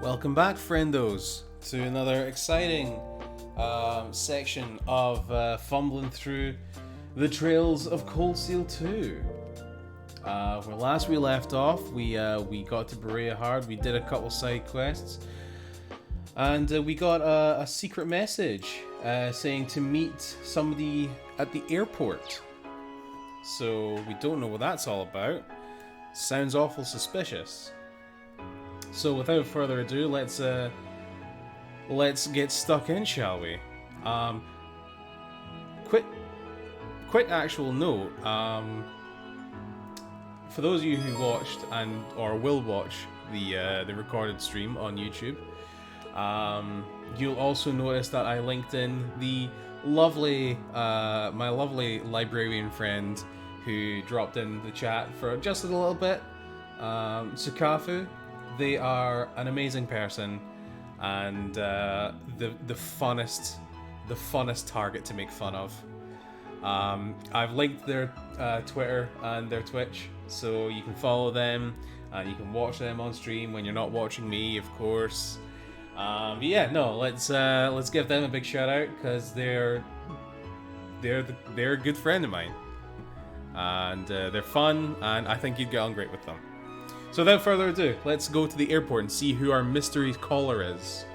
Welcome back, friendos, to another exciting section of fumbling through the trails of Cold Steel 2. Where last we left off, we got to Berea Hard, we did a couple side quests, and we got a secret message saying to meet somebody at the airport. So we don't know what that's all about. Sounds awful suspicious. So without further ado, let's get stuck in, shall we? Quick actual note. For those of you who watched or will watch the recorded stream on YouTube, you'll also notice that I linked in the lovely my lovely librarian friend who dropped in the chat for just a little bit. Sukafu. They are an amazing person and the funnest target to make fun of. I've linked their Twitter and their Twitch, so you can follow them and you can watch them on stream when you're not watching me, of course. Let's give them a big shout out because they're a good friend of mine, and they're fun, and I think you'd get on great with them. So without further ado, let's go to the airport and see who our mystery caller is.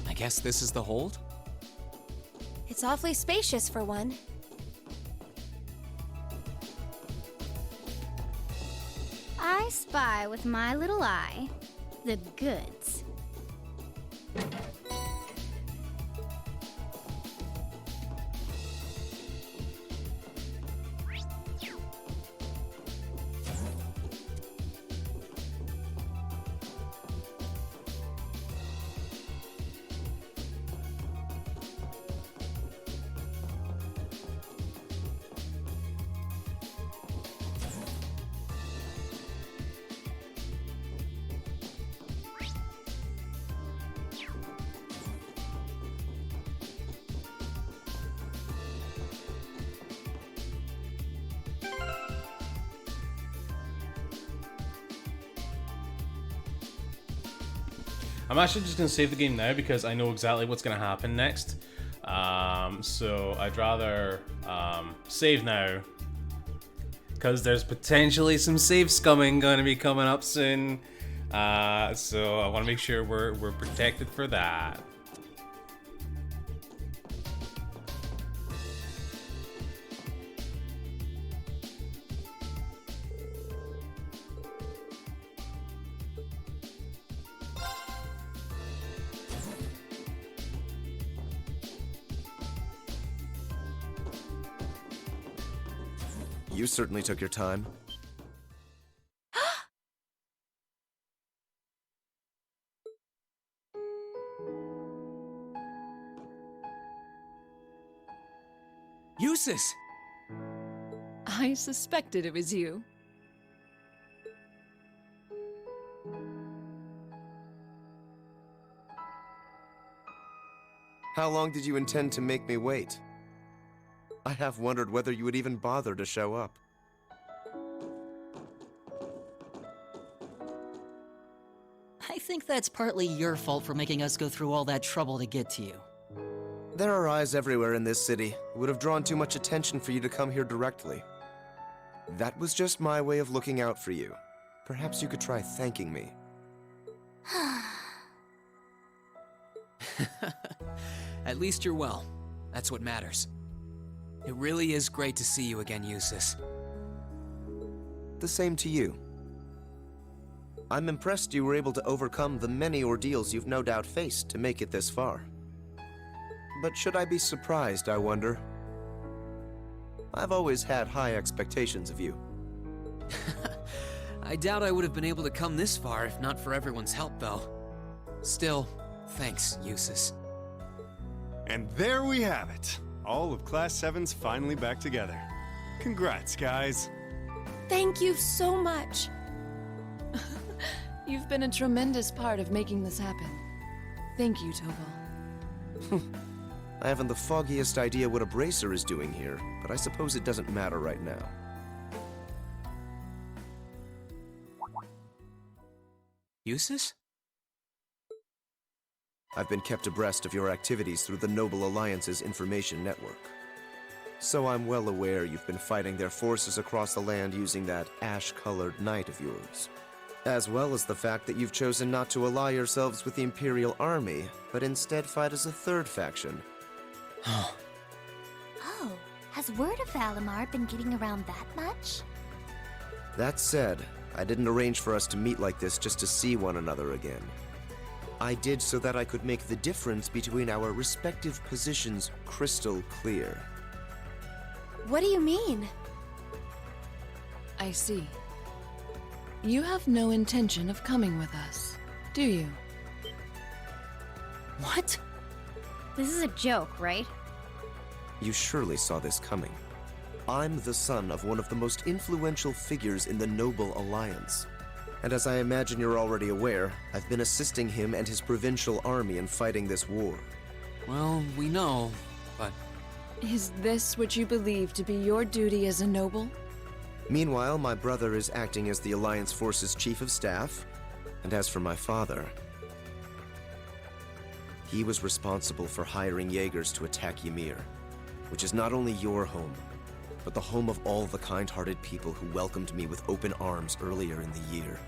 I guess this is the hold? It's awfully spacious for one. I spy with my little eye the goods. I'm actually just going to save the game now because I know exactly what's going to happen next. So I'd rather save now because there's potentially some save scumming going to be coming up soon. So I want to make sure we're protected for that. You certainly took your time. Eustace! I suspected it was you. How long did you intend to make me wait? I have wondered whether you would even bother to show up. I think that's partly your fault for making us go through all that trouble to get to you. There are eyes everywhere in this city. It would have drawn too much attention for you to come here directly. That was just my way of looking out for you. Perhaps you could try thanking me. At least you're well. That's what matters. It really is great to see you again, Eustace. The same to you. I'm impressed you were able to overcome the many ordeals you've no doubt faced to make it this far. But should I be surprised, I wonder? I've always had high expectations of you. I doubt I would have been able to come this far if not for everyone's help, though. Still, thanks, Eustace. And there we have it. All of Class 7's finally back together. Congrats, guys. Thank you so much. You've been a tremendous part of making this happen. Thank you, Tobal. I haven't the foggiest idea what a bracer is doing here, but I suppose it doesn't matter right now. Eustace? I've been kept abreast of your activities through the Noble Alliance's information network. So I'm well aware you've been fighting their forces across the land using that ash-colored knight of yours. As well as the fact that you've chosen not to ally yourselves with the Imperial Army, but instead fight as a third faction. Oh, has word of Valimar been getting around that much? That said, I didn't arrange for us to meet like this just to see one another again. I did so that I could make the difference between our respective positions crystal clear. What do you mean? I see. You have no intention of coming with us, do you? What? This is a joke, right? You surely saw this coming. I'm the son of one of the most influential figures in the Noble Alliance. And as I imagine you're already aware, I've been assisting him and his provincial army in fighting this war. Well, we know, but... Is this what you believe to be your duty as a noble? Meanwhile, my brother is acting as the Alliance Force's chief of staff, and as for my father, he was responsible for hiring Jaegers to attack Ymir, which is not only your home, but the home of all the kind-hearted people who welcomed me with open arms earlier in the year.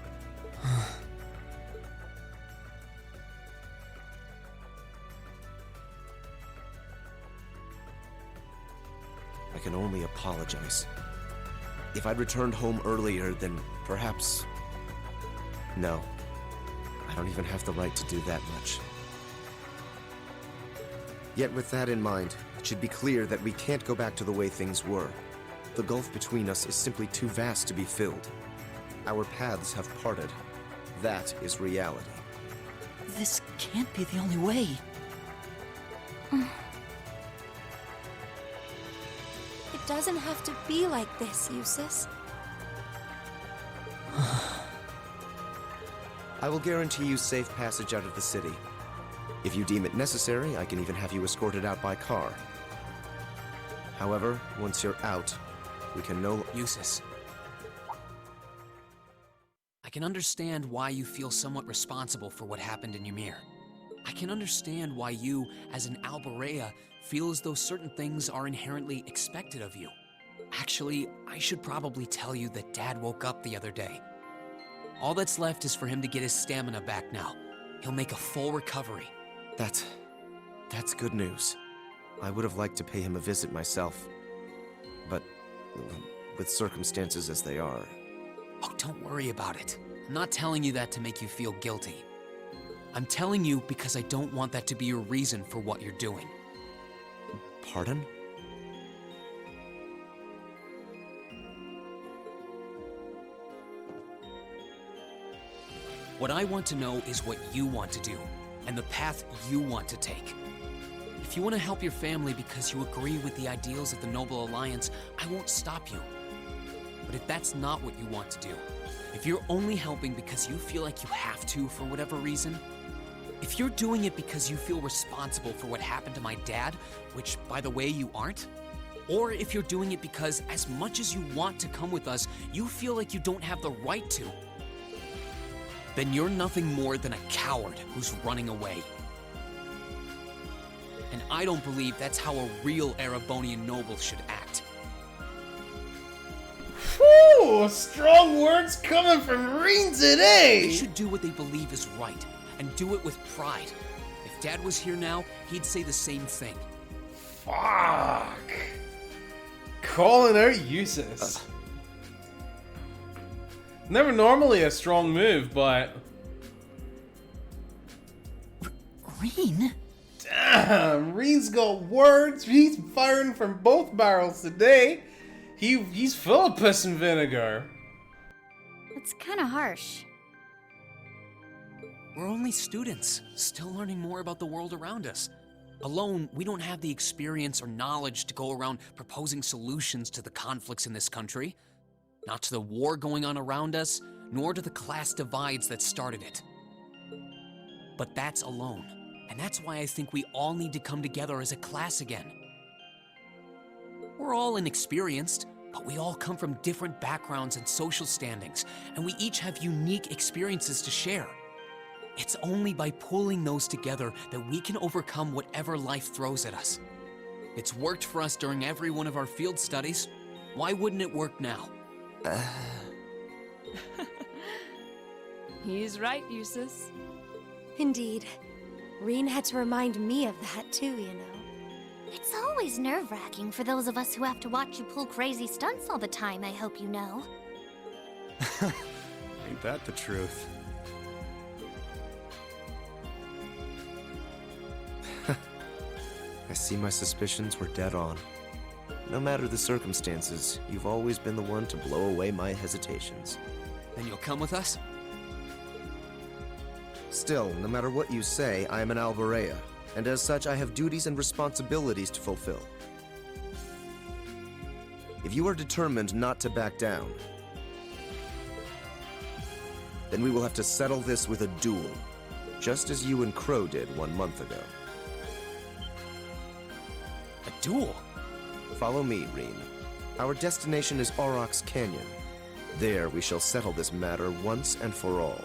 I can only apologize. If I'd returned home earlier, then perhaps No. I don't even have the right to do that much. Yet with that in mind, it should be clear that we can't go back to the way things were. The gulf between us is simply too vast to be filled. Our paths have parted. That is reality. This can't be the only way. It doesn't have to be like this, Eustace. I will guarantee you safe passage out of the city. If you deem it necessary, I can even have you escorted out by car. However, once you're out, we can no... Eustace. I can understand why you feel somewhat responsible for what happened in Ymir. I can understand why you, as an Alborea, feel as though certain things are inherently expected of you. Actually, I should probably tell you that Dad woke up the other day. All that's left is for him to get his stamina back now. He'll make a full recovery. That's good news. I would have liked to pay him a visit myself. But with circumstances as they are... Oh, don't worry about it. I'm not telling you that to make you feel guilty. I'm telling you because I don't want that to be your reason for what you're doing. Pardon? What I want to know is what you want to do, and the path you want to take. If you want to help your family because you agree with the ideals of the Noble Alliance, I won't stop you. But if that's not what you want to do, if you're only helping because you feel like you have to for whatever reason, if you're doing it because you feel responsible for what happened to my dad, which, by the way, you aren't, or if you're doing it because as much as you want to come with us, you feel like you don't have the right to, then you're nothing more than a coward who's running away. And I don't believe that's how a real Erebonian noble should act. Whew! Strong words coming from Rean today! They should do what they believe is right, and do it with pride. If Dad was here now, he'd say the same thing. Fuck! Calling out Eustace. Never normally a strong move, but... Rean? Damn! Rean's got words. He's firing from both barrels today. He's full of piss and vinegar. It's kind of harsh. We're only students, still learning more about the world around us. Alone, we don't have the experience or knowledge to go around proposing solutions to the conflicts in this country. Not to the war going on around us, nor to the class divides that started it. But that's alone, and that's why I think we all need to come together as a class again. We're all inexperienced, but we all come from different backgrounds and social standings, and we each have unique experiences to share. It's only by pulling those together that we can overcome whatever life throws at us. It's worked for us during every one of our field studies. Why wouldn't it work now? He's right, Eustace. Indeed. Rean had to remind me of that too, you know. It's always nerve-wracking for those of us who have to watch you pull crazy stunts all the time, I hope you know. Ain't that the truth? I see my suspicions were dead on. No matter the circumstances, you've always been the one to blow away my hesitations. Then you'll come with us? Still, no matter what you say, I am an Alborea, and as such I have duties and responsibilities to fulfill. If you are determined not to back down, then we will have to settle this with a duel, just as you and Crow did 1 month ago. A duel? Follow me, Rean. Our destination is Aurochs Canyon. There we shall settle this matter once and for all.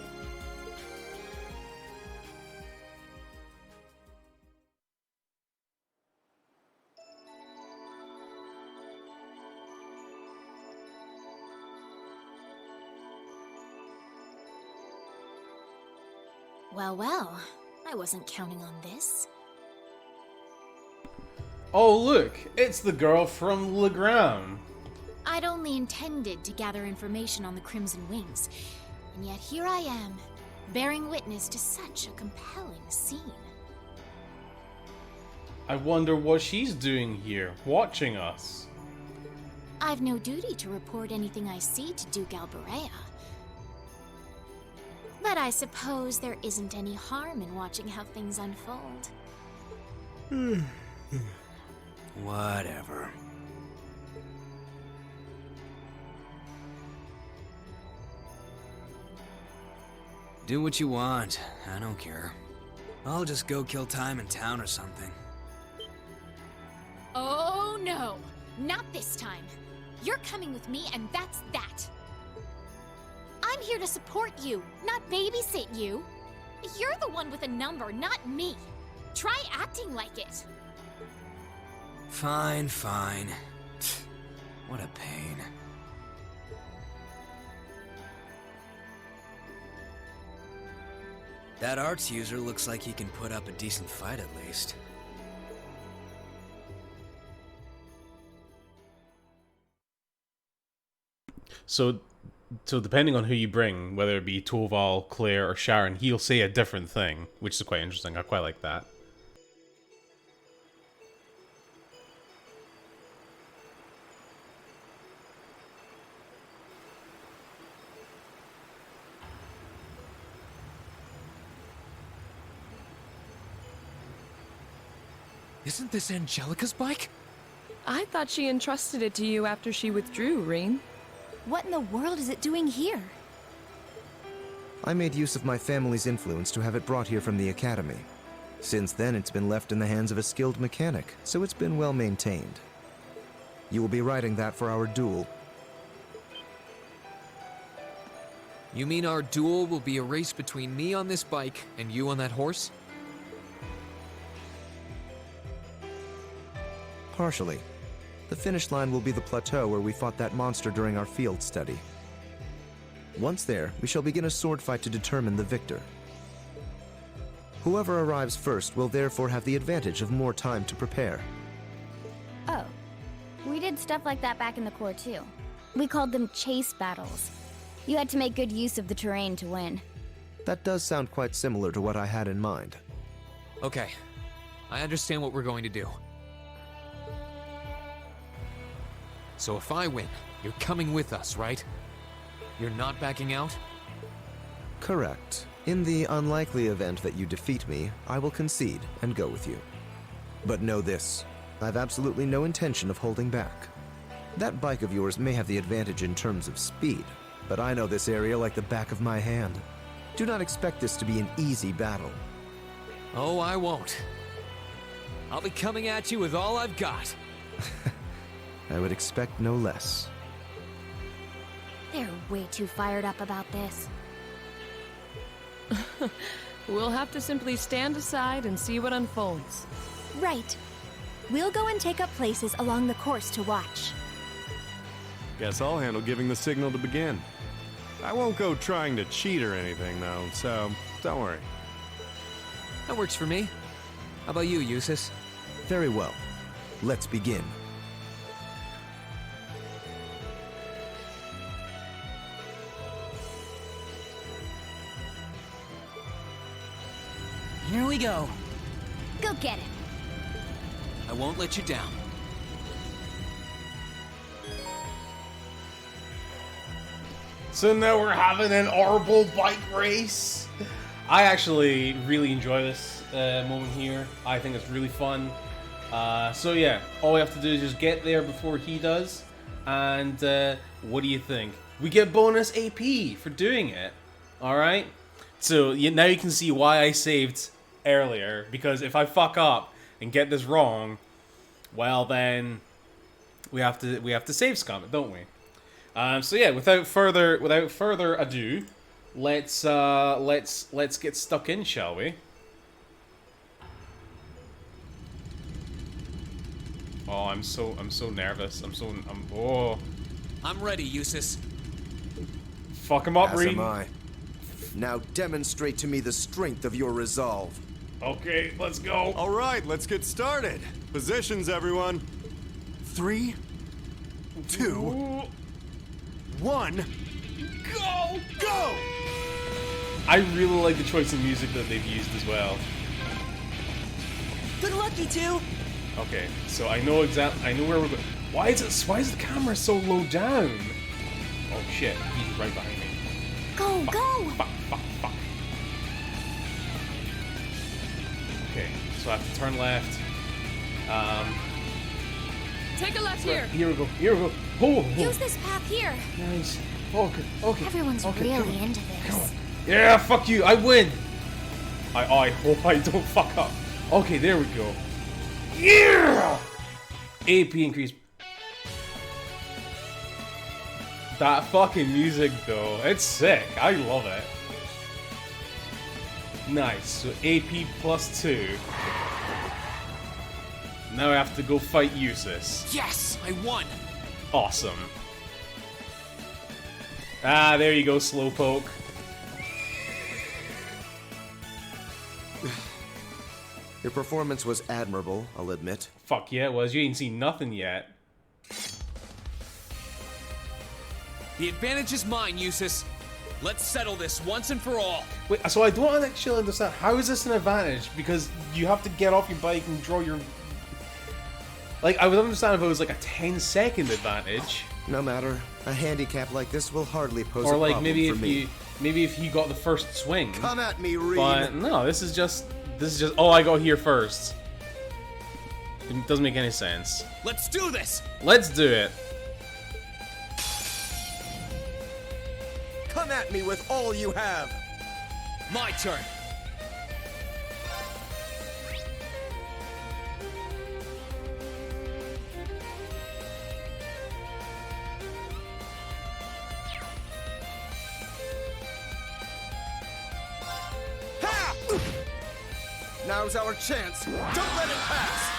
Well, well. I wasn't counting on this. Oh look, it's the girl from Legram. I'd only intended to gather information on the Crimson Wings. And yet here I am, bearing witness to such a compelling scene. I wonder what she's doing here, watching us. I've no duty to report anything I see to Duke Alberea. But I suppose there isn't any harm in watching how things unfold. Whatever. Do what you want. I don't care. I'll just go kill time in town or something. Oh no! Not this time! You're coming with me, and that's that! I'm here to support you, not babysit you! You're the one with a number, not me! Try acting like it! Fine, fine. What a pain. That arts user looks like he can put up a decent fight at least. So depending on who you bring, whether it be Toval, Claire, or Sharon, he'll say a different thing, which is quite interesting. I quite like that. Isn't this Angelica's bike? I thought she entrusted it to you after she withdrew, Rean. What in the world is it doing here? I made use of my family's influence to have it brought here from the Academy. Since then, it's been left in the hands of a skilled mechanic, so it's been well maintained. You will be riding that for our duel. You mean our duel will be a race between me on this bike and you on that horse? Partially. The finish line will be the plateau where we fought that monster during our field study. Once there, we shall begin a sword fight to determine the victor. Whoever arrives first will therefore have the advantage of more time to prepare. Oh, we did stuff like that back in the Corps too. We called them chase battles. You had to make good use of the terrain to win. That does sound quite similar to what I had in mind. Okay, I understand what we're going to do. So if I win, you're coming with us, right? You're not backing out? Correct. In the unlikely event that you defeat me, I will concede and go with you. But know this, I've absolutely no intention of holding back. That bike of yours may have the advantage in terms of speed, but I know this area like the back of my hand. Do not expect this to be an easy battle. Oh, I won't. I'll be coming at you with all I've got. I would expect no less. They're way too fired up about this. We'll have to simply stand aside and see what unfolds. Right. We'll go and take up places along the course to watch. Guess I'll handle giving the signal to begin. I won't go trying to cheat or anything, though, so don't worry. That works for me. How about you, Eustace? Very well. Let's begin. Here we go. Go get it. I won't let you down. So now we're having an horrible bike race. I actually really enjoy this moment here. I think it's really fun. So yeah, all we have to do is just get there before he does. And what do you think? We get bonus AP for doing it. Alright? So now you can see why I saved earlier. Because if I fuck up and get this wrong, well then we have to save scum it, don't we? So yeah, without further ado, let's get stuck in, shall we? Oh, I'm so nervous. I'm ready, Eustace. Fuck him up, As Rean. am I. Now demonstrate to me the strength of your resolve. Okay, let's go. All right, let's get started. Positions, everyone. 3, 2, Ooh. 1, Go! go! I really like the choice of music that they've used as well. Good luck, you two! Okay, so I know where we're going. Why is the camera so low down? Oh shit, he's right behind me. Go, Fuck, go! Fuck. Okay, so I have to turn left. Take a left here. Here we go. Oh, Use this path here. nice. Okay. Everyone's okay, really come on, into come on. this. Yeah, fuck you, I win! I hope I don't fuck up. Okay, there we go. Yeah! AP increase. That fucking music though, it's sick. I love it. Nice, so AP +2. Now I have to go fight Usus. Yes, I won. Awesome. Ah, there you go, Slowpoke. Your performance was admirable, I'll admit. Fuck yeah, it was. You ain't seen nothing yet. The advantage is mine, Usus. Let's settle this once and for all. Wait, so I don't actually understand. How is this an advantage? Because you have to get off your bike and draw your... Like, I would understand if it was like a 10-second advantage. No matter. A handicap like this will hardly pose a Or like problem maybe for if me. maybe if he got the first swing. Come at me, Rean. But no, this is just oh, I got here first. It doesn't make any sense. Let's do this. Let's do it. Come at me with all you have. My turn. Now's our chance. Don't let it pass.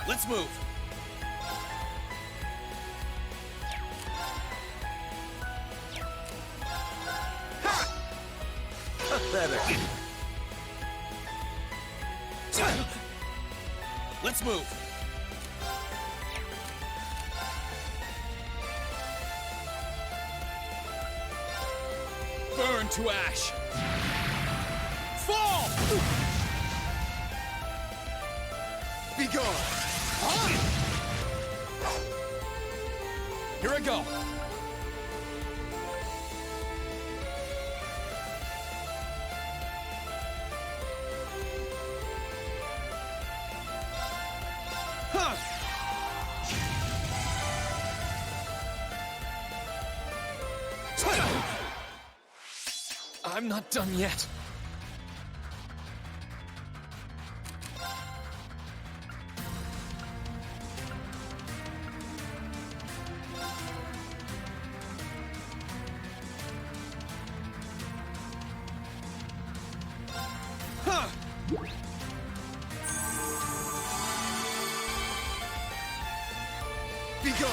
Let's move. Pathetic. Let's move. Burn to ash. Fall! Be gone. Here I go. Huh. I'm not done yet. Be gone.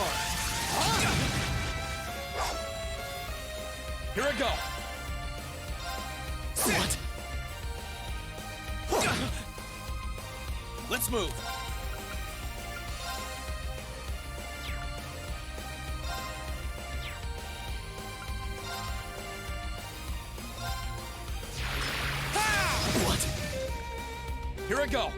Here I go. What? Let's move. What? Here I go.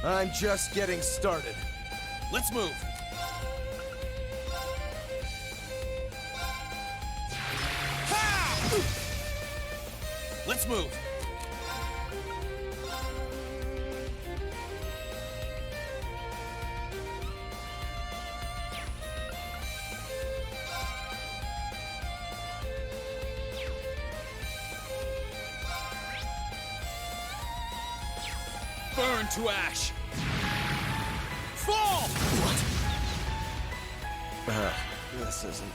I'm just getting started. Let's move. Let's move. Burn to ash. Fall! What? This isn't...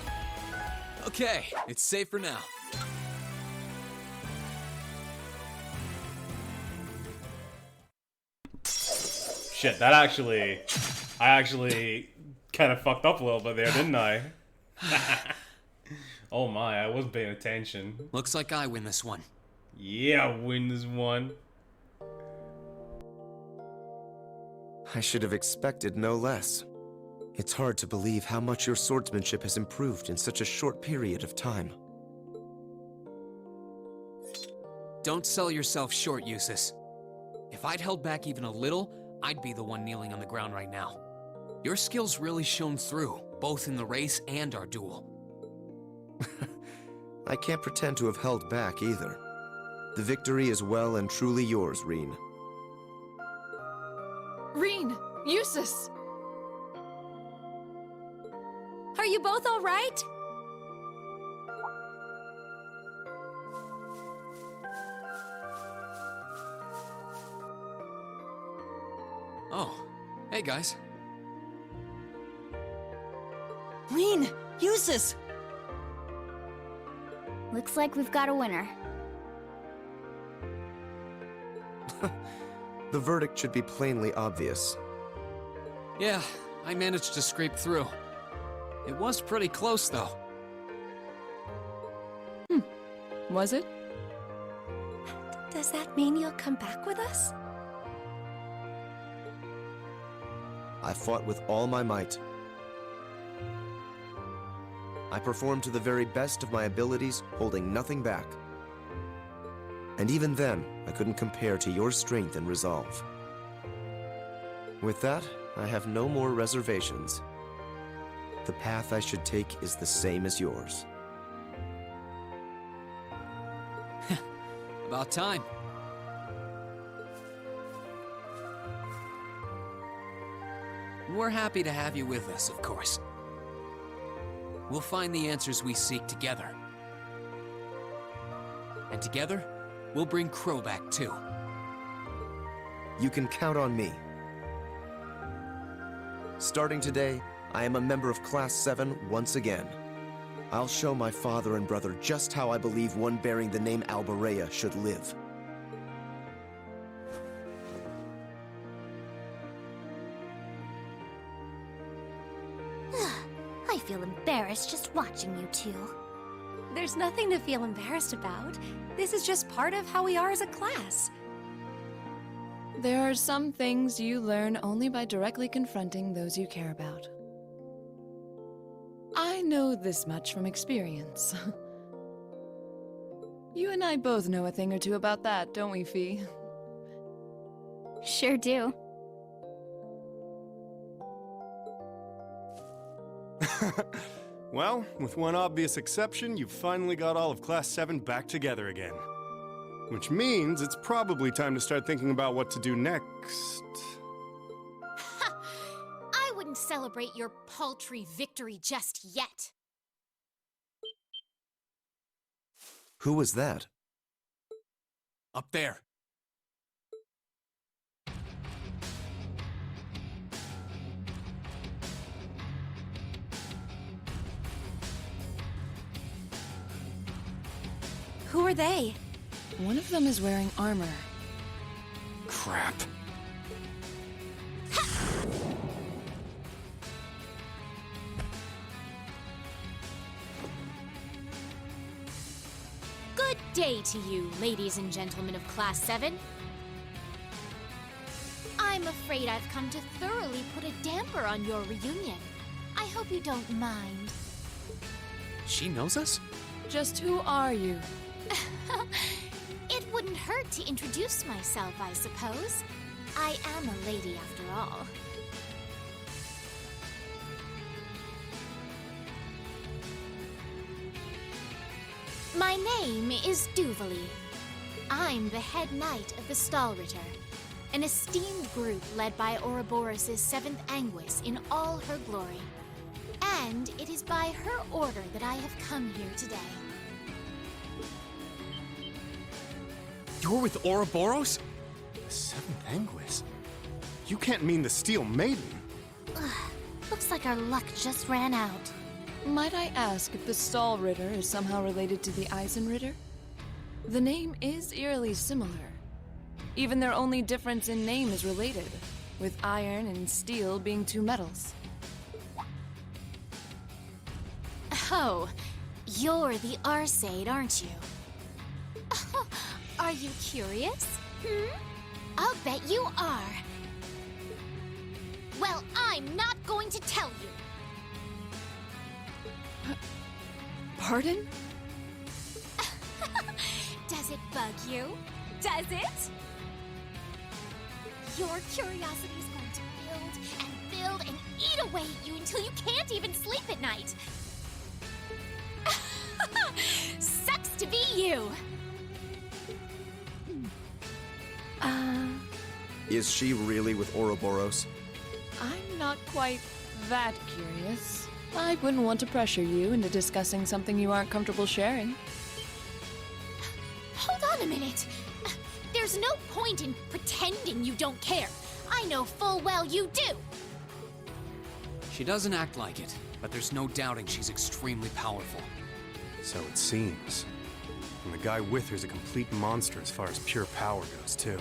Okay, it's safe for now. Shit, I actually kind of fucked up a little bit there, didn't I? Oh my, I was paying attention. Looks like I win this one. Yeah, I win this one. I should have expected no less. It's hard to believe how much your swordsmanship has improved in such a short period of time. Don't sell yourself short, Eustace. If I'd held back even a little, I'd be the one kneeling on the ground right now. Your skills really shone through, both in the race and our duel. I can't pretend to have held back either. The victory is well and truly yours, Rean. Rean! Eustace! Are you both all right? Oh, hey guys. Rean! Eustace! Looks like we've got a winner. The verdict should be plainly obvious. Yeah, I managed to scrape through. It was pretty close, though. Was it? Does that mean you'll come back with us? I fought with all my might. I performed to the very best of my abilities, holding nothing back. And even then, I couldn't compare to your strength and resolve. With that, I have no more reservations. The path I should take is the same as yours. About time. We're happy to have you with us, of course. We'll find the answers we seek together. And together, we'll bring Crow back too. You can count on me. Starting today, I am a member of Class 7 once again. I'll show my father and brother just how I believe one bearing the name Erebonia should live. I feel embarrassed just watching you two. There's nothing to feel embarrassed about. This is just part of how we are as a class. There are some things you learn only by directly confronting those you care about. I know this much from experience. You and I both know a thing or two about that, don't we, Fee? Sure do. Well, with one obvious exception, you've finally got all of Class 7 back together again. Which means it's probably time to start thinking about what to do next. I wouldn't celebrate your paltry victory just yet. Who was that? Up there. Who are they? One of them is wearing armor. Crap. Good day to you, ladies and gentlemen of Class 7. I'm afraid I've come to thoroughly put a damper on your reunion. I hope you don't mind. She knows us? Just who are you? It wouldn't hurt to introduce myself, I suppose. I am a lady after all. My name is Duvalie. I'm the head knight of the Stahlritter, an esteemed group led by Ouroboros' 7th Anguis in all her glory. And it is by her order that I have come here today. You're with Ouroboros? The 7th Anguis? You can't mean the Steel Maiden. Looks like our luck just ran out. Might I ask if the Stahlritter is somehow related to the Eisenritter? The name is eerily similar. Even their only difference in name is related, with iron and steel being two metals. Oh, you're the Arseid, aren't you? Are you curious? I'll bet you are. Well, I'm not going to tell you. Pardon? Does it bug you? Does it? Your curiosity is going to build and eat away at you until you can't even sleep at night. Sucks to be you. Is she really with Ouroboros? I'm not quite that curious. I wouldn't want to pressure you into discussing something you aren't comfortable sharing. Hold on a minute. There's no point in pretending you don't care. I know full well you do. She doesn't act like it, but there's no doubting she's extremely powerful. So it seems. And the guy with her's a complete monster as far as pure power goes, too.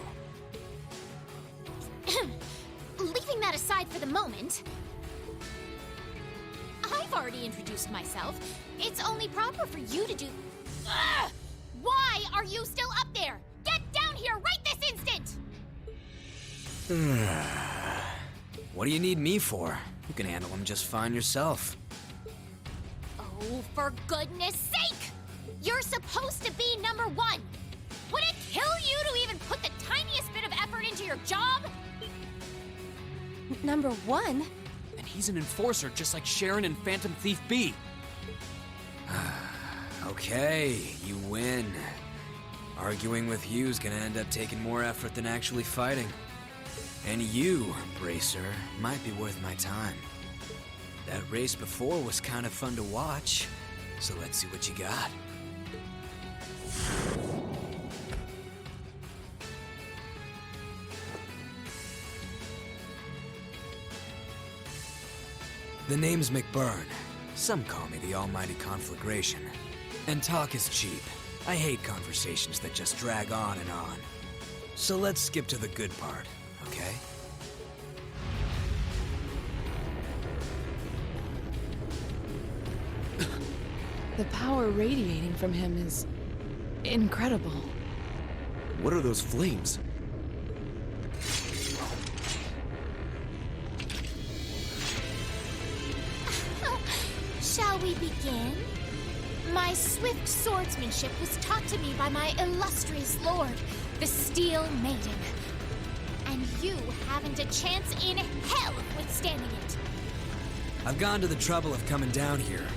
Leaving that aside for the moment, I've already introduced myself. It's only proper for you to do... Ugh! Why are you still up there? Get down here right this instant! What do you need me for? You can handle them just fine yourself. Oh, for goodness sake! You're supposed to be number one! Would it kill you to even put the tiniest bit of effort into your job? Number one? And he's an enforcer just like Sharon and Phantom Thief B. Okay, you win. Arguing with you's gonna end up taking more effort than actually fighting. And you, Bracer, might be worth my time. That race before was kind of fun to watch, so let's see what you got. The name's McBurn. Some call me the almighty conflagration. And talk is cheap. I hate conversations that just drag on and on. So let's skip to the good part, okay? The power radiating from him is incredible. What are those flames? Shall we begin? My swift swordsmanship was taught to me by my illustrious lord, the Steel Maiden. And you haven't a chance in hell of withstanding it. I've gone to the trouble of coming down here.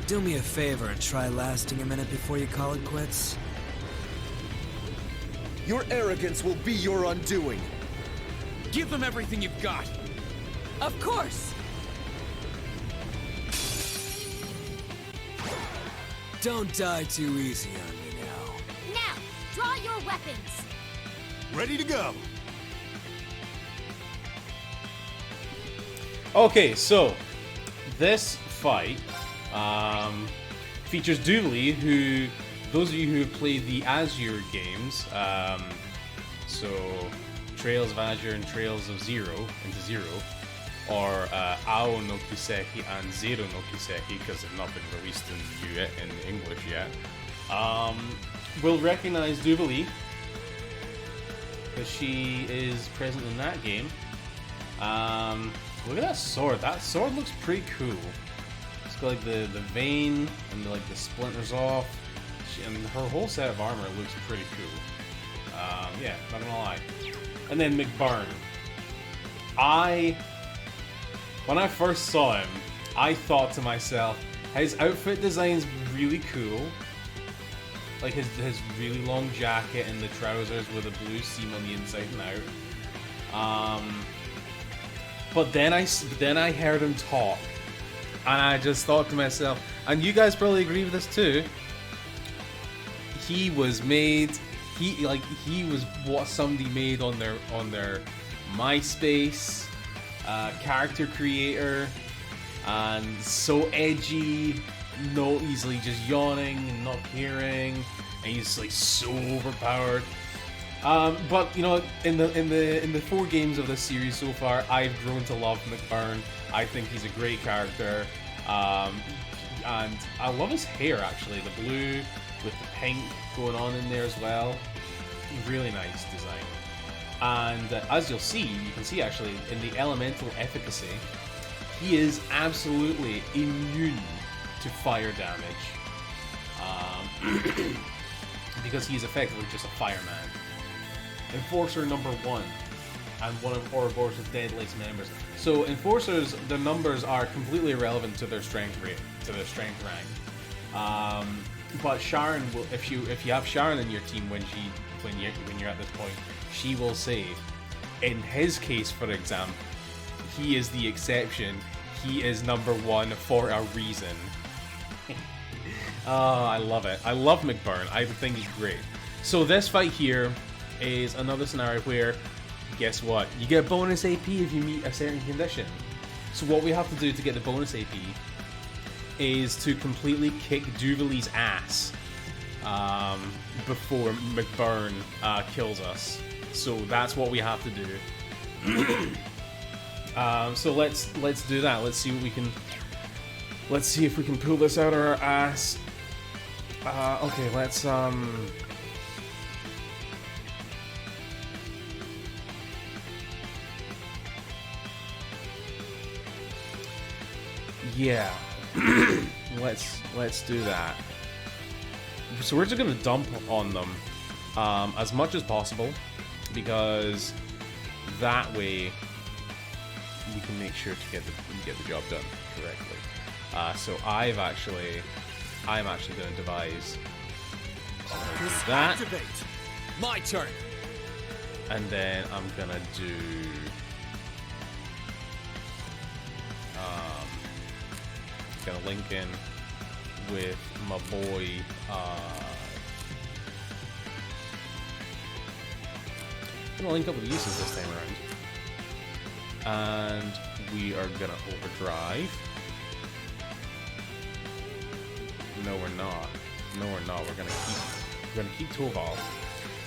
Do me a favor and try lasting a minute before you call it quits. Your arrogance will be your undoing. Give them everything you've got. Of course! Don't die too easy on me now. Now, draw your weapons. Ready to go. Okay, so this fight features Dooley, who, those of you who have played the Azure games, so Trails of Azure and Trails of Zero into Zero, or Ao no Kiseki and Zero no Kiseki, because they've not been released in English yet, will recognize Dooley, because she is present in that game. Look at that sword. That sword looks pretty cool. It's got like the vein and the splinters off. And her whole set of armor looks pretty cool. Yeah, not gonna lie. And then McBurn. When I first saw him, I thought to myself, his outfit design's really cool. Like his really long jacket and the trousers with a blue seam on the inside and out. But then I heard him talk, and I just thought to myself, and you guys probably agree with this too. He was what somebody made on their MySpace character creator, and so edgy, not easily just yawning and not caring, and he's like so overpowered. But you know, in the 4 games of this series so far, I've grown to love McBurn. I think he's a great character, and I love his hair actually, the blue with the pink going on in there as well. Really nice design. And as you'll see, you can see actually in the elemental efficacy, he is absolutely immune to fire damage. Because he's effectively just a fireman. Enforcer number 1, and one of Ouroboros's deadliest members. So Enforcers, their numbers are completely irrelevant to their strength rate, to their strength rank. But Sharon will, if you have Sharon in your team when you're at this point, she will say, in his case, for example, he is the exception. He is number 1 for a reason. Oh, I love it. I love McBurn. I think he's great. So this fight here is another scenario where, guess what? You get bonus AP if you meet a certain condition. So what we have to do to get the bonus AP is to completely kick Duvali's ass before McBurn kills us. So that's what we have to do. So let's do that. Let's see what we can. Let's see if we can pull this out of our ass. Okay, let's yeah. let's do that. So we're just gonna dump on them as much as possible, because that way we can make sure to get the job done correctly. So I'm actually going to devise that. Activate. My turn. And then I'm gonna do gonna link in with my boy gonna link up with uses this time around. And we are gonna overdrive. No, we're not. No, we're not. We're gonna keep Toval.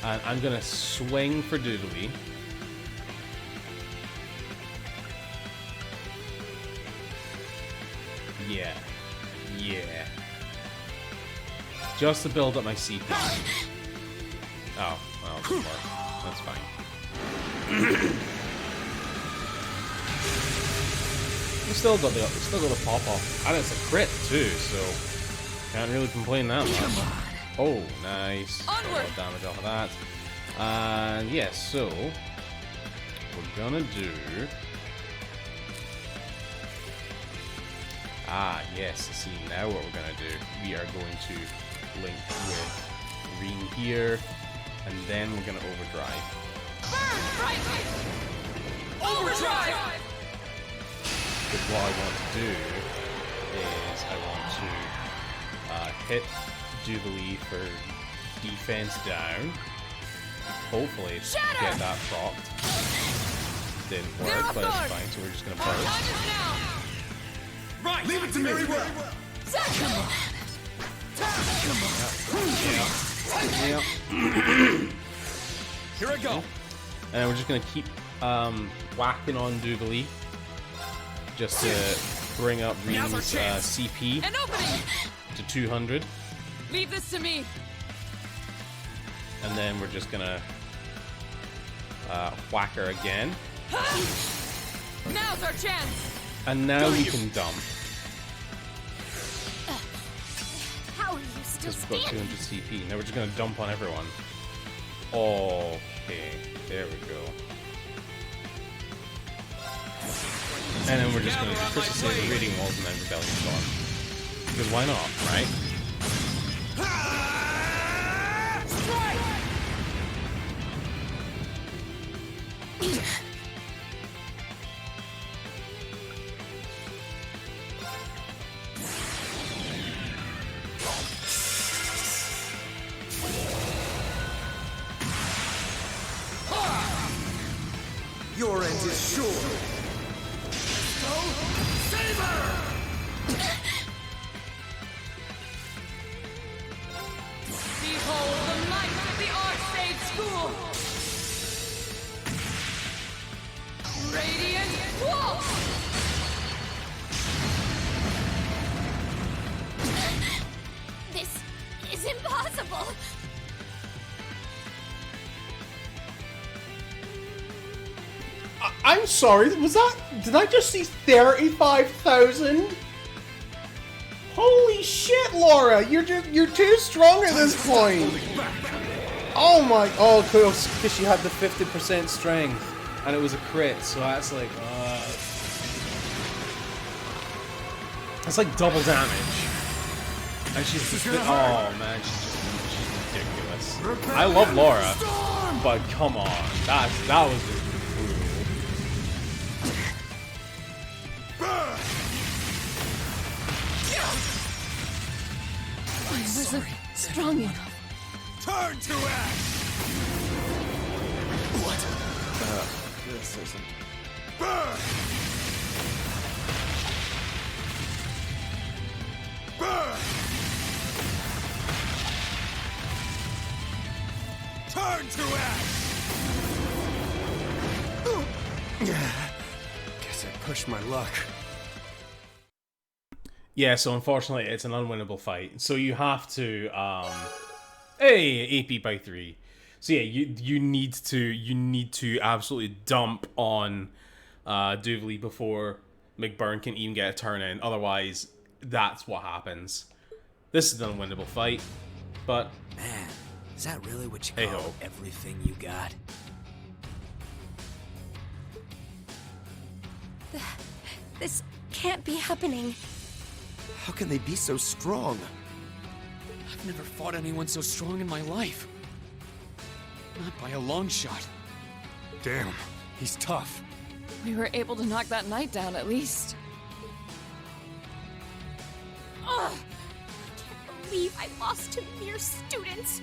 And I'm gonna swing for Doodly. Yeah. Yeah. Just to build up my CP. Oh, well, it didn't work. That's fine. We still got the pop off. And it's a crit too, so can't really complain that much. Oh, nice. Got a lot of damage off of that. And yeah, so we're gonna do. Yes. See, now what we're gonna do? We are going to link with Rean here, and then we're gonna overdrive. Overdrive! But what I want to do is I want to hit Jubilee for defense down. Hopefully get that procced. Didn't work, but it's fine, so we're just gonna burst. Right! Leave it to me! Very well! Yeah. Here I go! And we're just gonna keep whacking on Jubilee just to bring up Rean's CP to 200. Leave this to me. And then we're just gonna whack her again. Now's our chance. And now we can dump. How are you still Because we've got standing? 200 CP. Now we're just gonna dump on everyone. Okay, there we go. And then we're just gonna just say the reading walls and then rebellion's gone. Because why not, right? Your end is sure. Behold the might of the Archsage School. Radiant Wolf. This is impossible. I'm sorry, did I just see 35,000? Holy shit, Laura, you're too strong at this point. Oh my, oh, because she had the 50% strength, and it was a crit, so that's like, that's like double damage. And she's just, oh man, she's ridiculous. I love Laura, but come on, that was just brutal. I wasn't strong enough. Turn to ash! What? This isn't. Burn! Burn! Turn to ash! Guess I pushed my luck. Yeah, so unfortunately it's an unwinnable fight. So you have to hey, AP by 3. So yeah, you need to absolutely dump on Dooley before McBurn can even get a turn in. Otherwise, that's what happens. This is an unwinnable fight, but Man, is that really what you Hey-ho. call everything you got? This can't be happening. How can they be so strong? I've never fought anyone so strong in my life. Not by a long shot. Damn, he's tough. We were able to knock that knight down at least. Ugh! I can't believe I lost to mere students.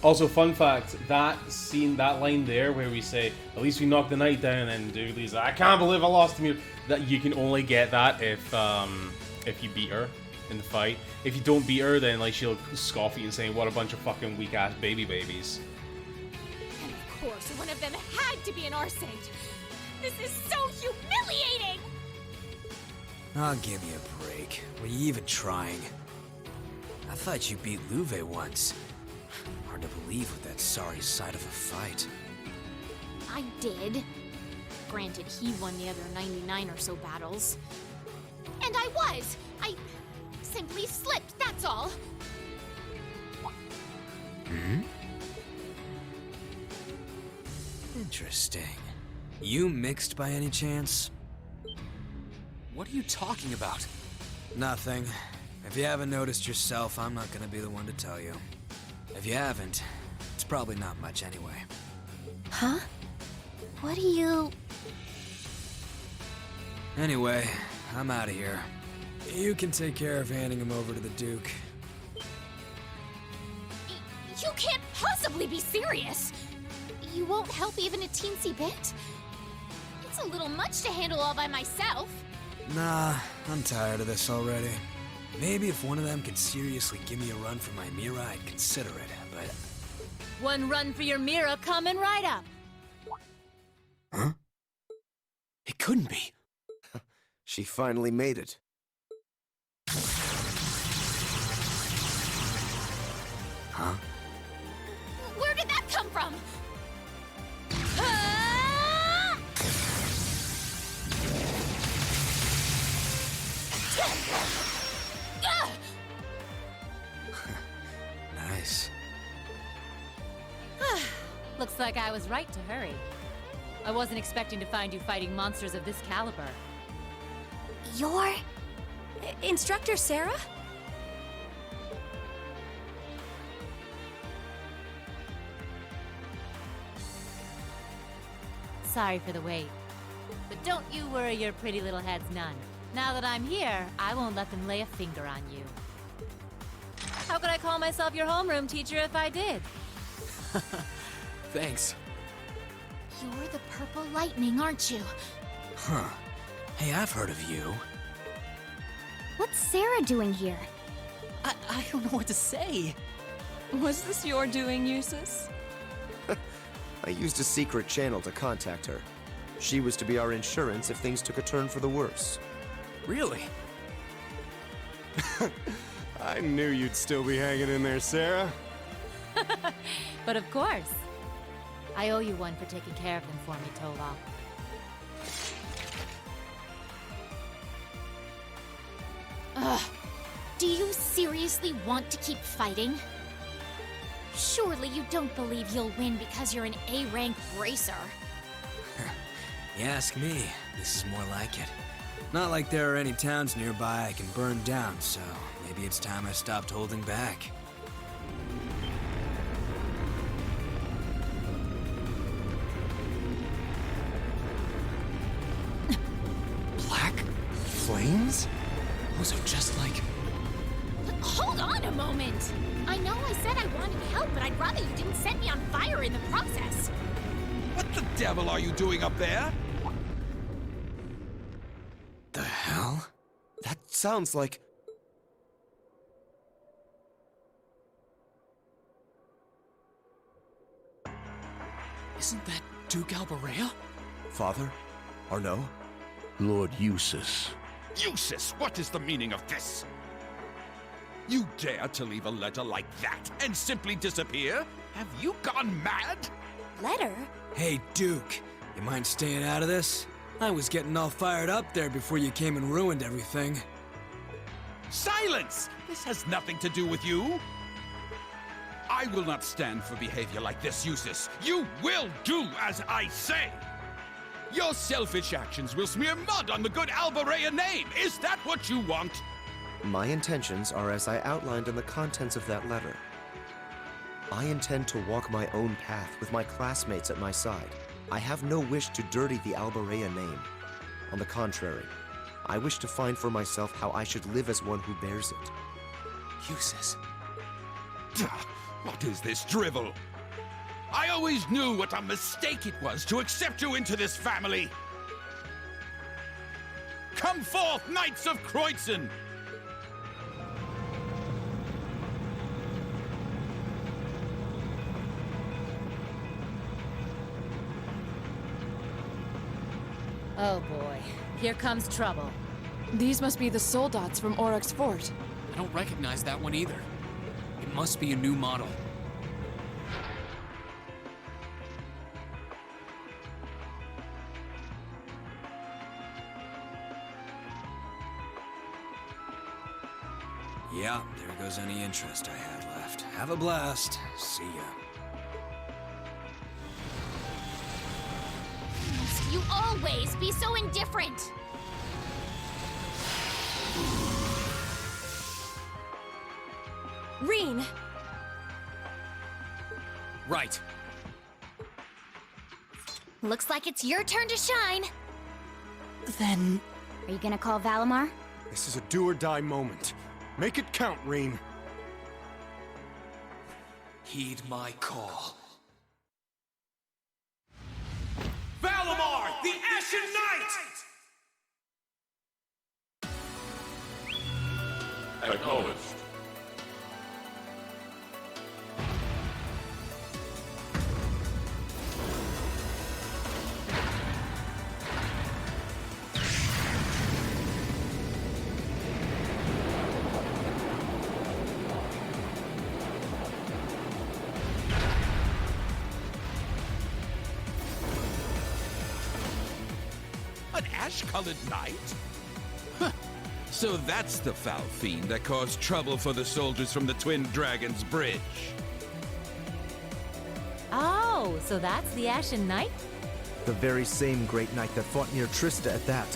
also fun fact, that line there where we say, at least we knocked the knight down, and Dooley's like, I can't believe I lost to you. That you can only get that if you beat her in the fight. If you don't beat her, then like she'll scoff at you and say, what a bunch of fucking weak ass babies. And of course, one of them had to be an Arsate. This is so humiliating! Oh, give me a break. Were you even trying? I thought you beat Louve once. Hard to believe with that sorry sight of a fight. I did. Granted, he won the other 99 or so battles. And I was! I simply slipped, that's all. Hmm? Interesting. You mixed by any chance? What are you talking about? Nothing. If you haven't noticed yourself, I'm not gonna be the one to tell you. If you haven't, it's probably not much anyway. Huh? What do you... Anyway, I'm out of here. You can take care of handing him over to the Duke. You can't possibly be serious! You won't help even a teensy bit? It's a little much to handle all by myself. Nah, I'm tired of this already. Maybe if one of them could seriously give me a run for my Mira, I'd consider it, but... One run for your Mira coming right up. Huh? It couldn't be. She finally made it. Huh? Where did that come from? Nice. Looks like I was right to hurry. I wasn't expecting to find you fighting monsters of this caliber. You're... Instructor Sarah? Sorry for the wait. But don't you worry your pretty little heads none. Now that I'm here, I won't let them lay a finger on you. How could I call myself your homeroom teacher if I did? Thanks. You're the Purple Lightning, aren't you? Huh. Hey, I've heard of you. What's Sarah doing here? I don't know what to say. Was this your doing, Eustace? I used a secret channel to contact her. She was to be our insurance if things took a turn for the worse. Really? I knew you'd still be hanging in there, Sarah. But of course. I owe you one for taking care of them for me, Tola. Ugh. Do you seriously want to keep fighting? Surely you don't believe you'll win because you're an A-rank bracer. You ask me, this is more like it. Not like there are any towns nearby I can burn down, so maybe it's time I stopped holding back. Black flames? Those are just like... Hold on a moment! I know I said I wanted help, but I'd rather you didn't set me on fire in the process. What the devil are you doing up there? The hell? That sounds like... Isn't that Duke Alberea? Father? Arno? Lord Eustace. Eustace, what is the meaning of this? You dare to leave a letter like that and simply disappear? Have you gone mad? Letter? Hey, Duke, you mind staying out of this? I was getting all fired up there before you came and ruined everything. Silence! This has nothing to do with you. I will not stand for behavior like this, Eustace. You will do as I say. Your selfish actions will smear mud on the good Alberea name. Is that what you want? My intentions are as I outlined in the contents of that letter. I intend to walk my own path with my classmates at my side. I have no wish to dirty the Alberea name. On the contrary, I wish to find for myself how I should live as one who bears it. Eustace. What is this drivel? I always knew what a mistake it was to accept you into this family. Come forth, Knights of Kreutzen! Oh boy, here comes trouble. These must be the soldats from Oryx Fort. I don't recognize that one either. It must be a new model. Yeah, there goes any interest I had left. Have a blast. See ya. Must you always be so indifferent? Rean! Right. Looks like it's your turn to shine. Then... Are you gonna call Valimar? This is a do-or-die moment. Make it count, Rean. Heed my call. Valimar, the Ashen Knight! Acknowledged. An ash-colored knight? Huh. So that's the foul fiend that caused trouble for the soldiers from the Twin Dragons Bridge. Oh, so that's the Ashen Knight? The very same great knight that fought near Trista at that.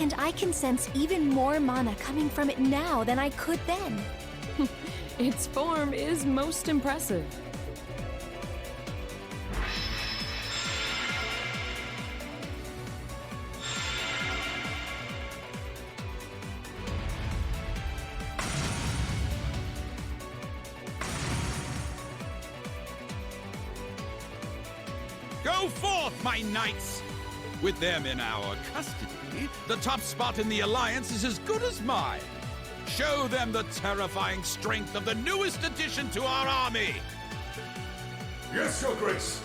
And I can sense even more mana coming from it now than I could then. Its form is most impressive. Go forth, my knights! With them in our custody, the top spot in the Alliance is as good as mine. Show them the terrifying strength of the newest addition to our army! Yes, Your Grace.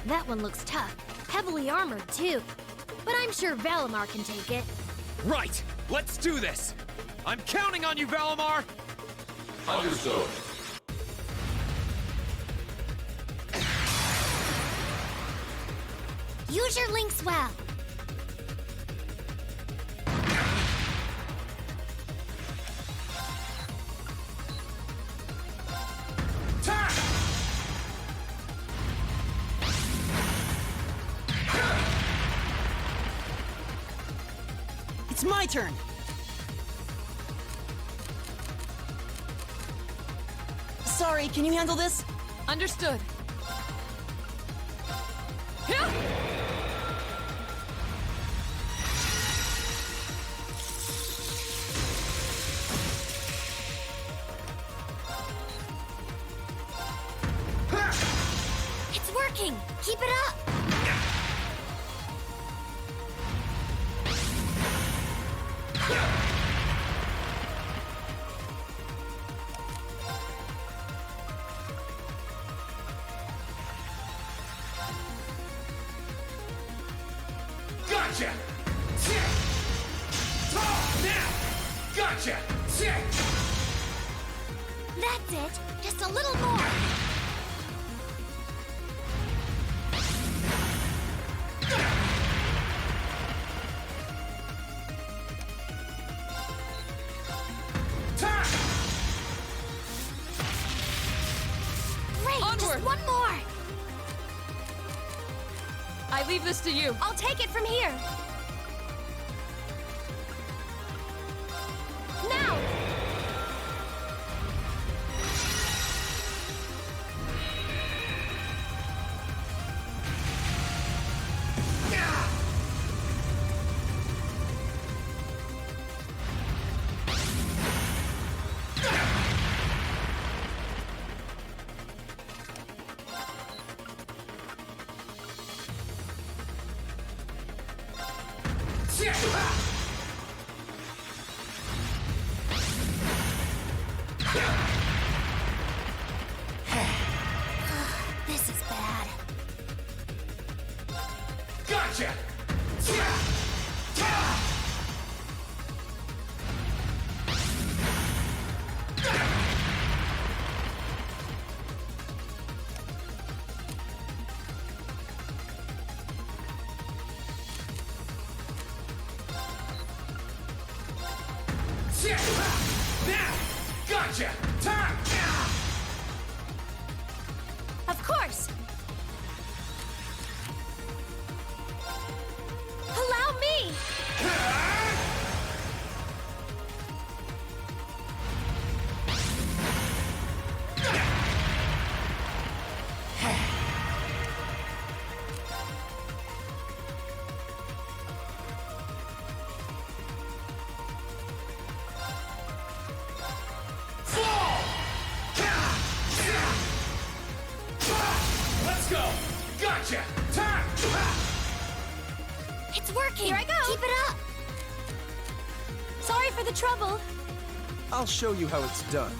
That one looks tough. Heavily armored, too. But I'm sure Valimar can take it. Right! Let's do this! I'm counting on you, Valimar! Understood. Use your links well. It's my turn! Sorry, can you handle this? Understood. Here! It's working! Keep it up! Gotcha! Now! Gotcha! That's it! Just a little more! Great! Just Onward! one more! I leave this to you. I'll take it from here! Now! This is bad. Gotcha! Now! Gotcha! Time! Of course! Allow me! Let's go! Gotcha! Time! It's working! Here I go. Keep it up! Sorry for the trouble. I'll show you how it's done.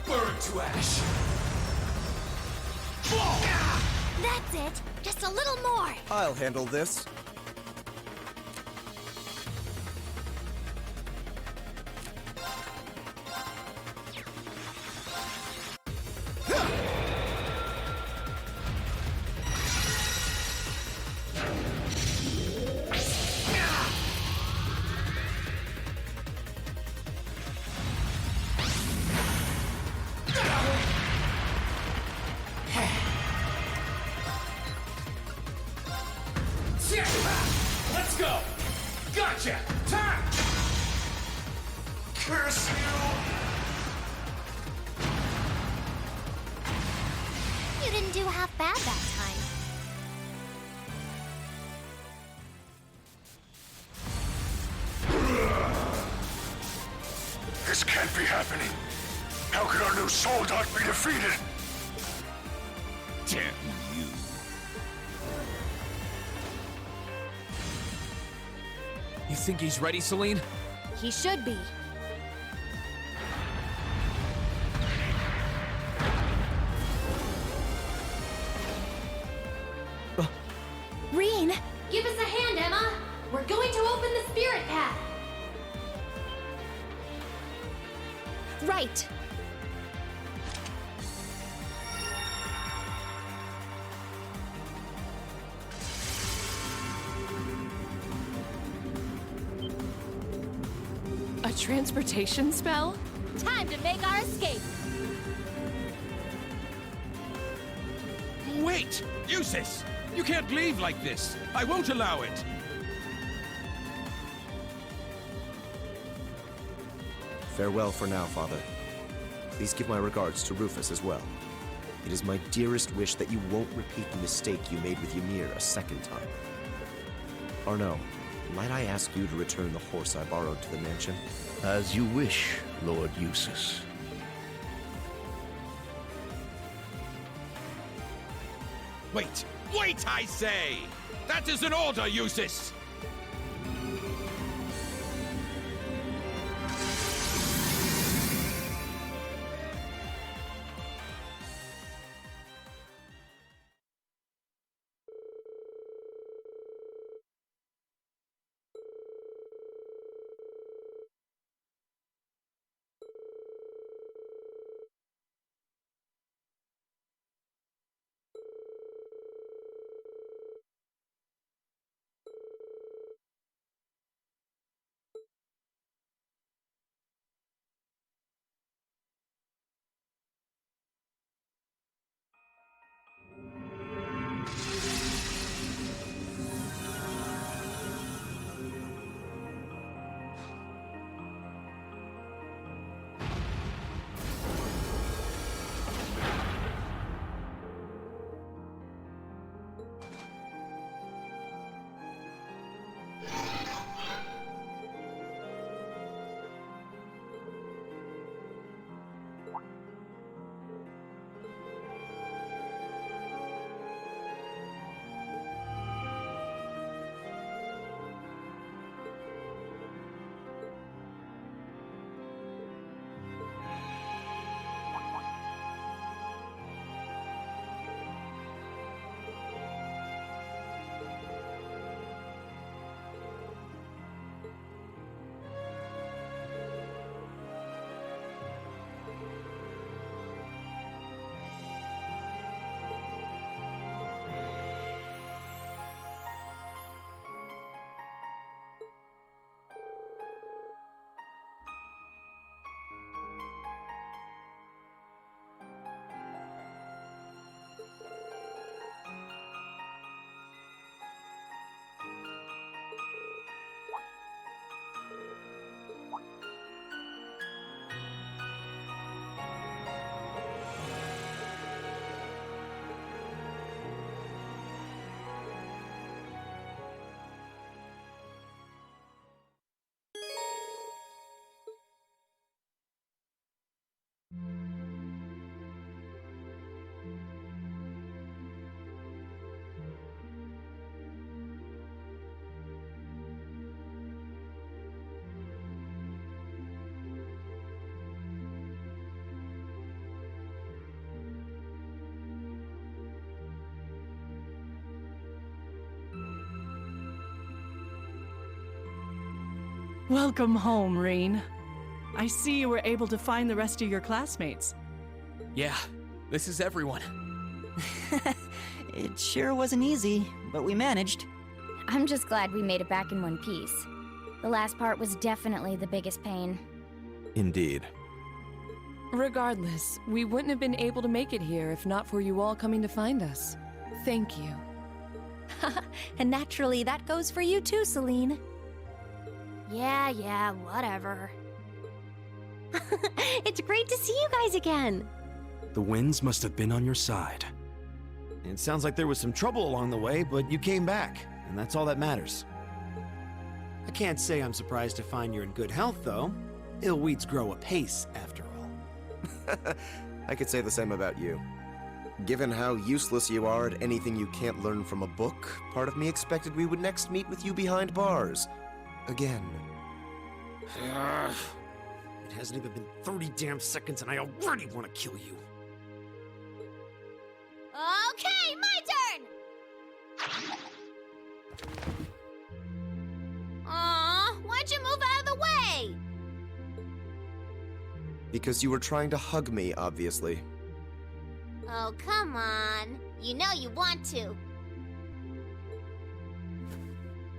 Burn to ash! That's it! Just a little more! I'll handle this. Let's go! Gotcha! Time! Curse you! do half bad that time. This can't be happening. How could our new soldat be defeated? Damn you. You think he's ready, Celine? He should be. Rean! Give us a hand, Emma! We're going to open the spirit path! Right! A transportation spell? Time to make our escape! Wait! Eustace! You can't leave like this! I won't allow it! Farewell for now, Father. Please give my regards to Rufus as well. It is my dearest wish that you won't repeat the mistake you made with Ymir a second time. Arno, might I ask you to return the horse I borrowed to the mansion? As you wish, Lord Eustace. Wait! Wait, I say! That is an order, Eustace! Welcome home, Rean. I see you were able to find the rest of your classmates. Yeah, this is everyone. It sure wasn't easy, but we managed. I'm just glad we made it back in one piece. The last part was definitely the biggest pain. Indeed. Regardless, we wouldn't have been able to make it here if not for you all coming to find us. Thank you. And naturally, that goes for you too, Celine. Yeah, whatever. It's great to see you guys again. The winds must have been on your side. It sounds like there was some trouble along the way, but you came back, and that's all that matters. I can't say I'm surprised to find you're in good health, though. Ill weeds grow apace, after all. I could say the same about you. Given how useless you are at anything you can't learn from a book, part of me expected we would next meet with you behind bars. Again. It hasn't even been 30 damn seconds and I already want to kill you. Okay, my turn! Aw, why'd you move out of the way? Because you were trying to hug me, obviously. Oh, come on. You know you want to.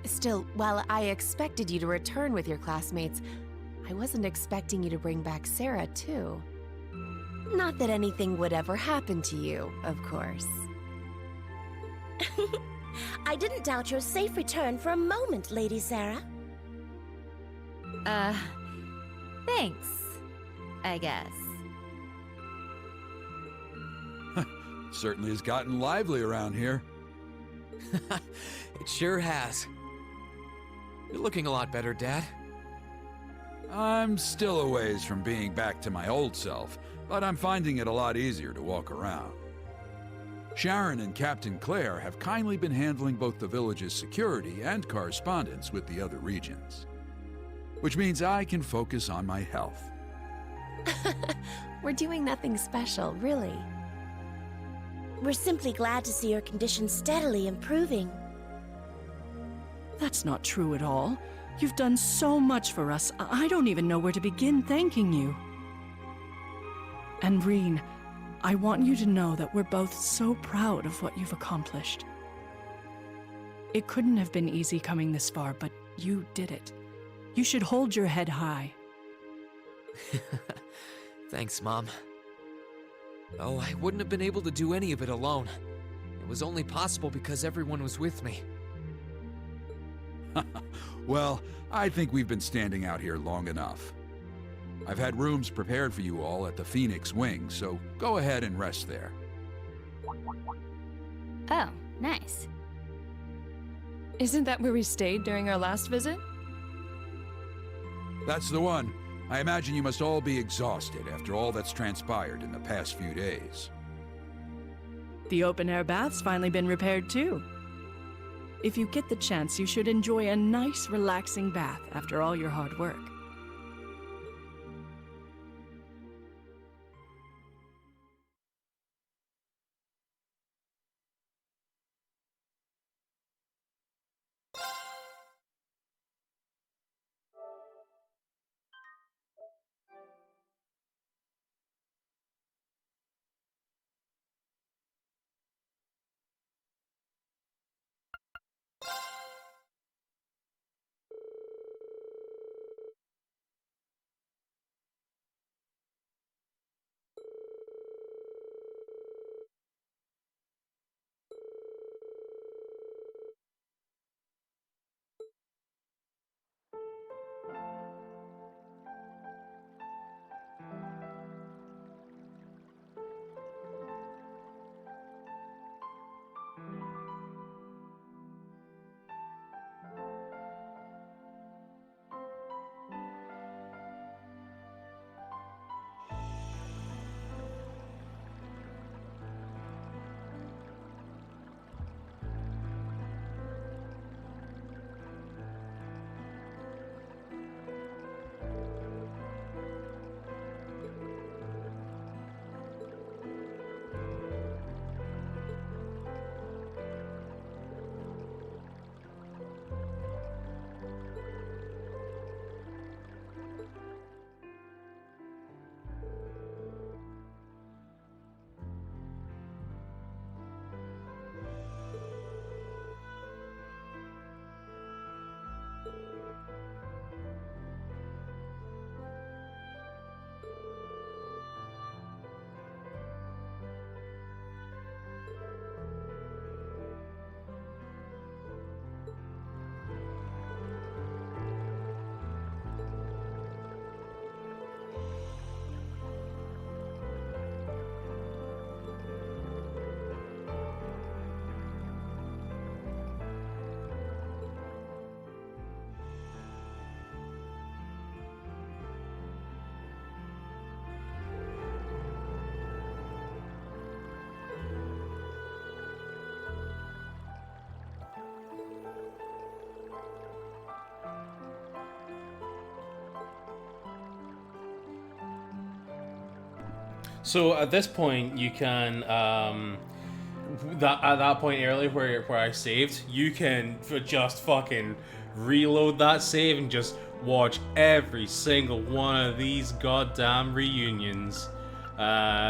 Still, while I expected you to return with your classmates, I wasn't expecting you to bring back Sarah, too. Not that anything would ever happen to you, of course. I didn't doubt your safe return for a moment, Lady Sarah. Thanks, I guess. Certainly has gotten lively around here. It sure has. You're looking a lot better, Dad. I'm still a ways from being back to my old self, but I'm finding it a lot easier to walk around. Sharon and Captain Claire have kindly been handling both the village's security and correspondence with the other regions. Which means I can focus on my health. We're doing nothing special, really. We're simply glad to see your condition steadily improving. That's not true at all. You've done so much for us, I don't even know where to begin thanking you. And Rean, I want you to know that we're both so proud of what you've accomplished. It couldn't have been easy coming this far, but you did it. You should hold your head high. Thanks, Mom. Oh, I wouldn't have been able to do any of it alone. It was only possible because everyone was with me. Well, I think we've been standing out here long enough. I've had rooms prepared for you all at the Phoenix Wing, so go ahead and rest there. Oh, nice. Isn't that where we stayed during our last visit? That's the one. I imagine you must all be exhausted after all that's transpired in the past few days. The open-air bath's finally been repaired, too. If you get the chance, you should enjoy a nice, relaxing bath after all your hard work. So at this point, you can at that point earlier where I saved, you can just fucking reload that save and just watch every single one of these goddamn reunions,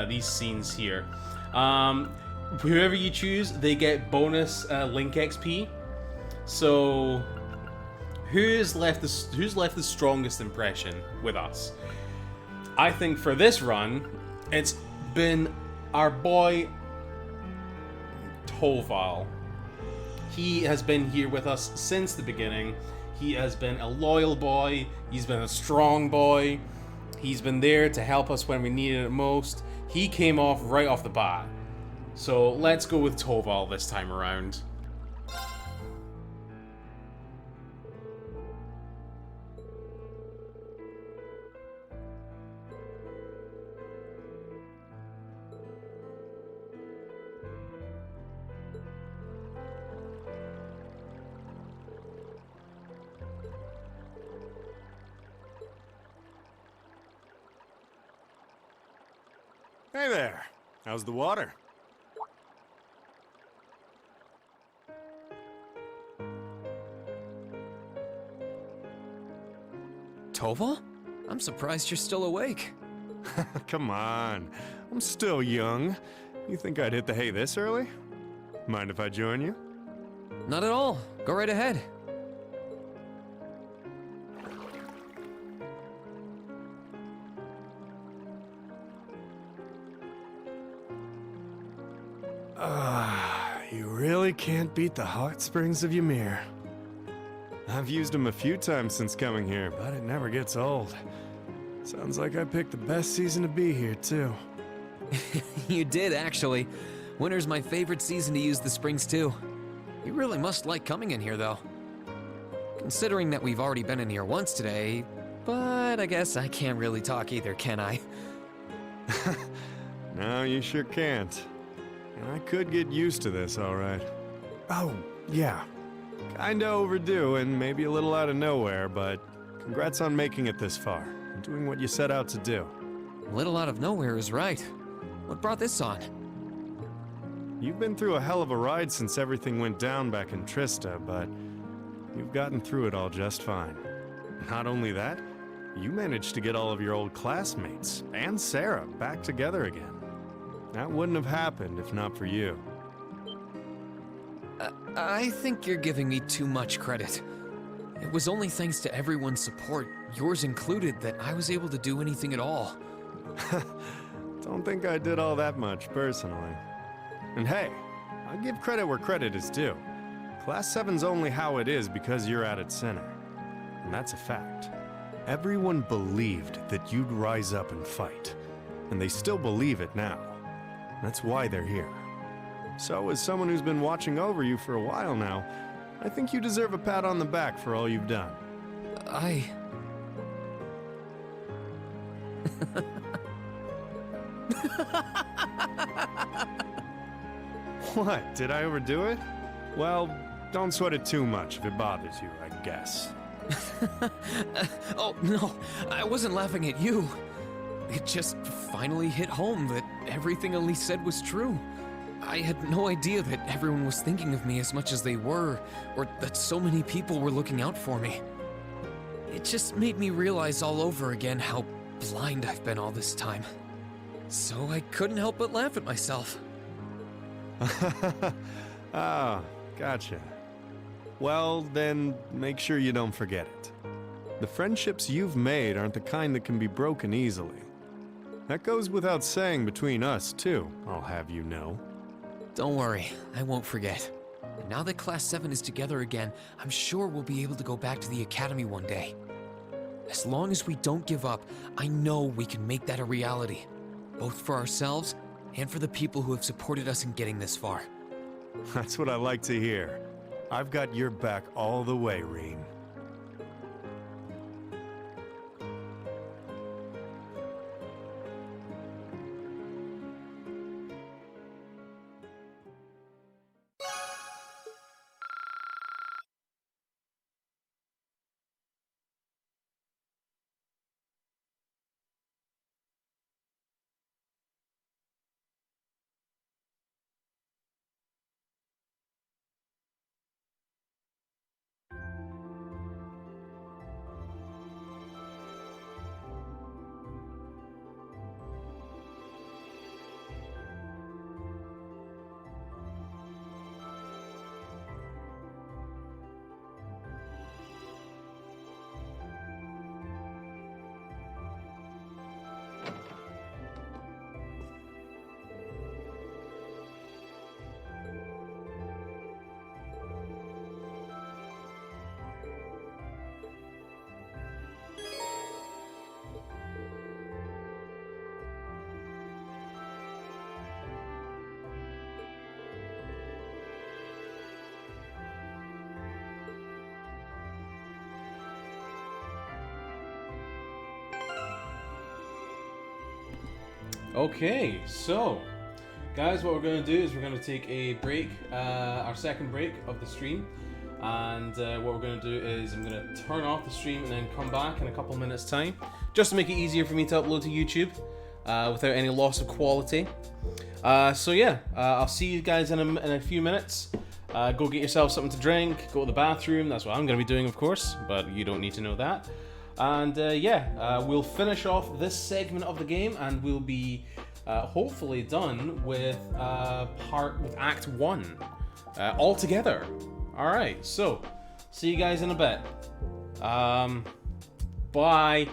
these scenes here. Whoever you choose, they get bonus link XP. So who's left the strongest impression with us? I think for this run, it's been our boy Toval. He has been here with us since the beginning. He has been a loyal boy. He's been a strong boy. He's been there to help us when we needed it most. He came off right off the bat. So let's go with Toval this time around. Hey there. How's the water? Tova? I'm surprised you're still awake. Come on. I'm still young. You think I'd hit the hay this early? Mind if I join you? Not at all. Go right ahead. You really can't beat the hot springs of Ymir. I've used them a few times since coming here, but it never gets old. Sounds like I picked the best season to be here, too. You did, actually. Winter's my favorite season to use the springs, too. You really must like coming in here, though. Considering that we've already been in here once today, but I guess I can't really talk either, can I? No, you sure can't. And I could get used to this, all right. Oh, yeah. Kinda overdue and maybe a little out of nowhere, but congrats on making it this far and doing what you set out to do. Little out of nowhere is right. What brought this on? You've been through a hell of a ride since everything went down back in Trista, but you've gotten through it all just fine. Not only that, you managed to get all of your old classmates and Sarah back together again. That wouldn't have happened if not for you. I think you're giving me too much credit. It was only thanks to everyone's support, yours included, that I was able to do anything at all. Don't think I did all that much, personally. And hey, I'll give credit where credit is due. Class 7's only how it is because you're at its center. And that's a fact. Everyone believed that you'd rise up and fight. And they still believe it now. That's why they're here. So, as someone who's been watching over you for a while now, I think you deserve a pat on the back for all you've done. What? Did I overdo it? Well, don't sweat it too much if it bothers you, I guess. Oh, no, I wasn't laughing at you. It just finally hit home that everything Elise said was true. I had no idea that everyone was thinking of me as much as they were, or that so many people were looking out for me. It just made me realize all over again how blind I've been all this time. So I couldn't help but laugh at myself. Ah, gotcha. Well, then make sure you don't forget it. The friendships you've made aren't the kind that can be broken easily. That goes without saying between us, too, I'll have you know. Don't worry, I won't forget. And now that Class 7 is together again, I'm sure we'll be able to go back to the Academy one day. As long as we don't give up, I know we can make that a reality. Both for ourselves and for the people who have supported us in getting this far. That's what I like to hear. I've got your back all the way, Rean. Okay, so guys, what we're going to do is we're going to take a break, our second break of the stream, and what we're going to do is I'm going to turn off the stream and then come back in a couple minutes time, just to make it easier for me to upload to YouTube without any loss of quality. So yeah, I'll see you guys in a few minutes. Go get yourself something to drink, go to the bathroom. That's what I'm going to be doing, of course, but you don't need to know that. And we'll finish off this segment of the game, and we'll be hopefully done with Act 1 all together. Alright, so see you guys in a bit. Bye.